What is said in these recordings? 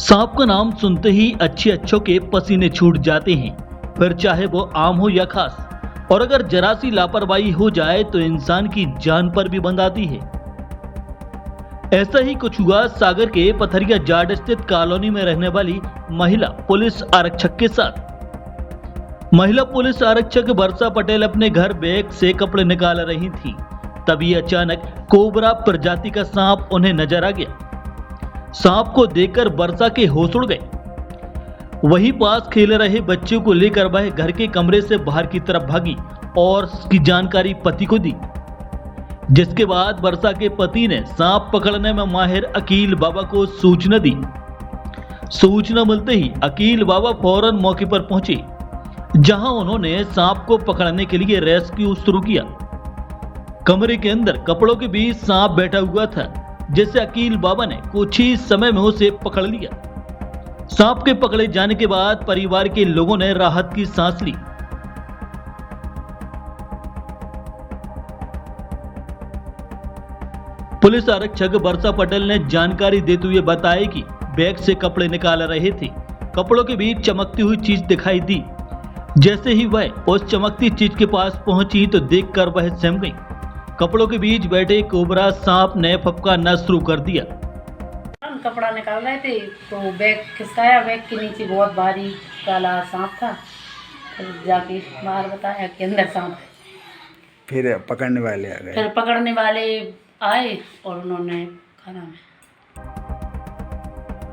सांप का नाम सुनते ही अच्छों के पसीने छूट जाते हैं, फिर चाहे वो आम हो या खास। और अगर जरा सी लापरवाही हो जाए तो इंसान की जान पर भी बंध आती है। ऐसा ही कुछ हुआ सागर के पथरिया जाट स्थित कॉलोनी में रहने वाली महिला पुलिस आरक्षक के साथ। महिला पुलिस आरक्षक वर्षा पटेल अपने घर बैग से कपड़े निकाल रही थी, तभी अचानक कोबरा प्रजाति का सांप उन्हें नजर आ गया। सांप को देखकर वर्षा के होश उड़ गए। वहीं पास खेल रहे बच्चों को लेकर वह घर के कमरे से बाहर की तरफ भागी और उसकी जानकारी पति को दी, जिसके बाद वर्षा के पति ने सांप पकड़ने में माहिर अकील बाबा को सूचना दी। सूचना मिलते ही अकील बाबा फौरन मौके पर पहुंचे, जहां उन्होंने सांप को पकड़ने के लिए रेस्क्यू शुरू किया। कमरे के अंदर कपड़ों के बीच सांप बैठा हुआ था, जिसे अकील बाबा ने कुछ ही समय में उसे पकड़ लिया। सांप के पकड़े जाने के बाद परिवार के लोगों ने राहत की सांस ली। पुलिस आरक्षक वर्षा पटेल ने जानकारी देते हुए बताया कि बैग से कपड़े निकाल रहे थे। कपड़ों के बीच चमकती हुई चीज दिखाई दी। जैसे ही वह उस चमकती चीज के पास पहुंची तो देखकर वह सहम गई। कपड़ों के बीच बैठे कोबरा सांप ने फपकारना शुरू कर दिया। हम कपड़ा निकाल रहे थे तो बैग खिसकाया, बैग के नीचे बहुत भारी काला सांप था। फिर जाके बाहर बताया कि अंदर सांप है। फिर पकड़ने वाले आ गए। फिर पकड़ने वाले आए और उन्होंने खाना में।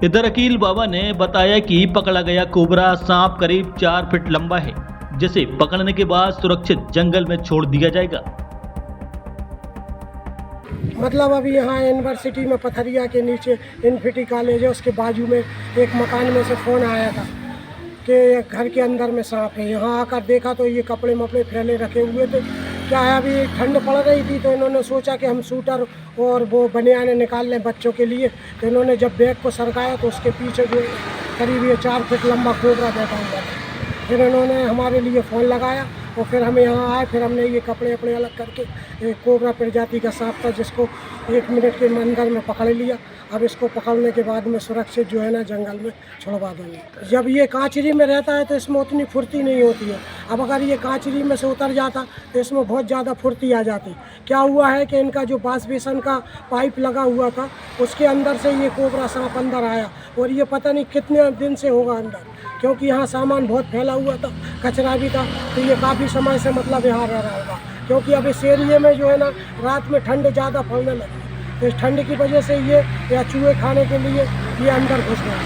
इधर अकील बाबा ने बताया कि पकड़ा गया कोबरा सांप करीब 4 फीट लंबा है, जिसे पकड़ने के बाद सुरक्षित जंगल में छोड़ दिया जाएगा। मतलब अभी यहाँ यूनिवर्सिटी में पथरिया के नीचे इन्फिटी कॉलेज है, उसके बाजू में एक मकान में से फ़ोन आया था कि घर के अंदर में सांप है। यहाँ आकर देखा तो ये कपड़े मपड़े फैले रखे हुए थे। क्या है, अभी ठंड पड़ रही थी तो इन्होंने सोचा कि हम सूटर और वो बनियाने निकाल लें बच्चों के लिए। तो इन्होंने जब बैग को सरकाया तो उसके पीछे जो करीब ये 4 फीट लंबा कोबरा बैठा हुआ था। फिर इन्होंने हमारे लिए फ़ोन लगाया और फिर हम यहाँ आए। फिर हमने ये कपड़े अपने अलग करके एक कोबरा प्रजाति का सांप था, जिसको 1 मिनट के अंदर में पकड़ लिया। अब इसको पकड़ने के बाद में सुरक्षित जो है ना जंगल में छुड़वा देंगे। जब ये कांचरी में रहता है तो इसमें उतनी फुर्ती नहीं होती है। अब अगर ये कांचरी में से उतर जाता तो इसमें बहुत ज़्यादा फुर्ती आ जाती। क्या हुआ है कि इनका जो वाश बेसन का पाइप लगा हुआ था उसके अंदर से ये कोबरा सांप अंदर आया, और ये पता नहीं कितने दिन से होगा अंदर, क्योंकि यहाँ सामान बहुत फैला हुआ था, कचरा भी था। तो ये काफ़ी समय से मतलब यहाँ रह रहा होगा, क्योंकि अब इस एरिए में जो है ना रात में ठंड ज़्यादा पड़ने लगी। तो इस ठंड की वजह से ये या चूहे खाने के लिए ये अंदर घुस गया।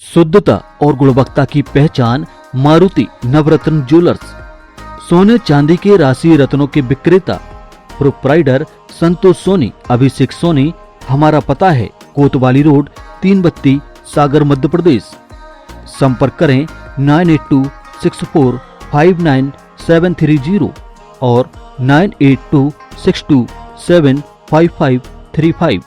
शुद्धता और गुणवत्ता की पहचान मारुति नवरत्न ज्वेलर्स। सोने चांदी के राशि रत्नों के विक्रेता प्रोप्राइटर संतोष सोनी, अभिषेक सोनी। हमारा पता है कोतवाली रोड, 3 बत्ती, सागर, मध्य प्रदेश। संपर्क करें 9826459730 और 9826275535।